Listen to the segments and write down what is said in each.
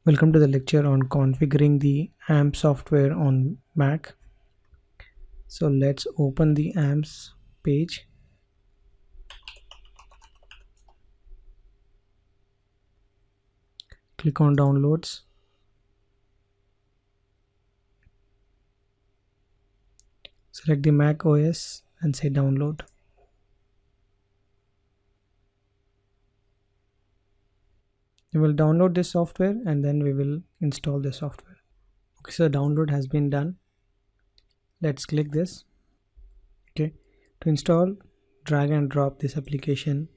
Welcome to the lecture on configuring the AMP software on Mac. So let's open the AMPs page. Click on downloads. Select the MacOS and say download. We will download this software and then we will install the software. Okay, so the download has been done. Let's click this. Okay, to install, drag and drop this application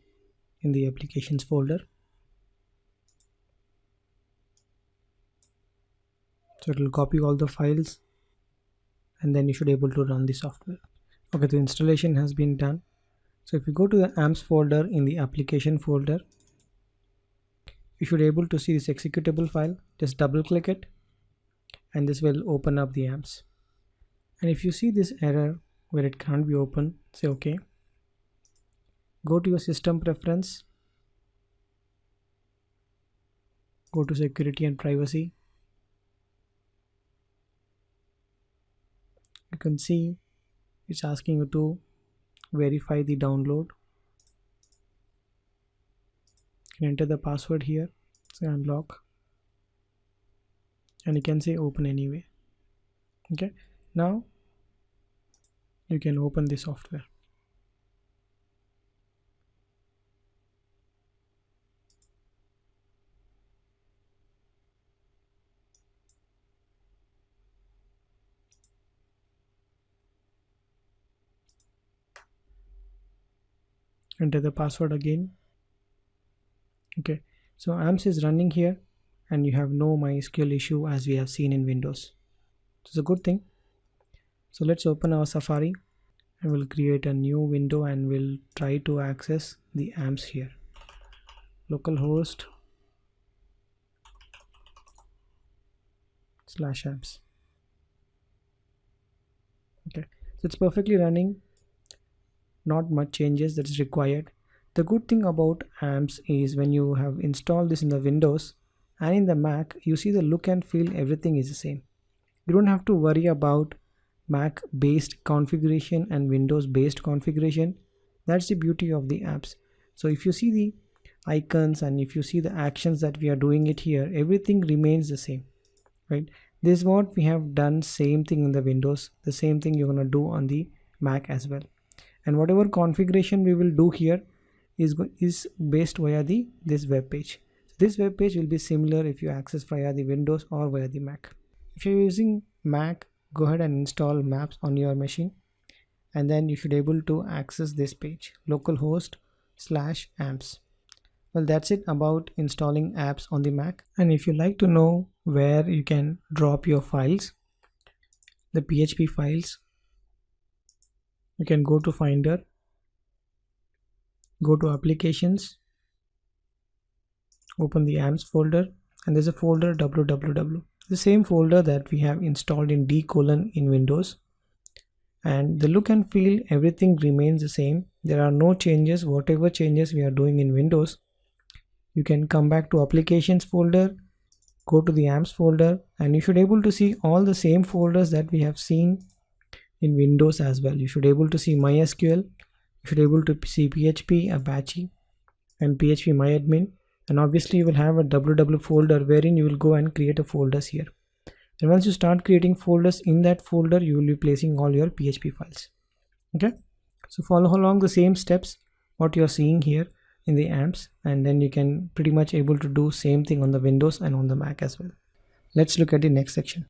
in the applications folder. So it will copy all the files and then you should be able to run the software. Okay, the installation has been done. So if you go to the AMPs folder in the application folder, you should be able to see this executable file. Just double click it and this will open up the AMPs. And if you see this error where it can't be opened, say okay. Go to your system preference, go to security and privacy. You can see it's asking you to verify the download. You can enter the password here, say unlock, and you can say open anyway. Okay, now you can open the software. Enter the password again. Okay, so AMPs is running here and you have no MySQL issue as we have seen in Windows. It's a good thing. So let's open our Safari and we'll create a new window and we'll try to access the AMPs here. Localhost /amps. Okay, so it's perfectly running. Not much changes that is required. The good thing about AMPs is when you have installed this in the Windows and in the Mac, you see the look and feel, everything is the same. You don't have to worry about Mac based configuration and Windows based configuration. That's the beauty of the apps. So if you see the icons and if you see the actions that we are doing it here, everything remains the same, right? This is what we have done, same thing in the Windows, the same thing you're going to do on the Mac as well. And whatever configuration we will do here is based via this web page. So this web page will be similar if you access via the Windows or via the Mac. If you're using Mac, go ahead and install Maps on your machine and then you should be able to access this page, localhost /amps. Well, that's it about installing apps on the Mac. And if you like to know where you can drop your files, the PHP files, you can go to Finder, go to Applications, open the AMPs folder, and there's a folder www. The same folder that we have installed in D: in Windows. And the look and feel, everything remains the same. There are no changes. Whatever changes we are doing in Windows, you can come back to Applications folder, go to the AMPs folder, and you should be able to see all the same folders that we have seen in Windows as well. You should be able to see MySQL, you should be able to see PHP, Apache, and phpMyAdmin. And obviously you will have a www folder wherein you will go and create a folders here. And once you start creating folders, in that folder you will be placing all your PHP files. Okay, so follow along the same steps what you are seeing here in the AMPs, and then you can pretty much able to do same thing on the Windows and on the Mac as well. Let's look at the next section.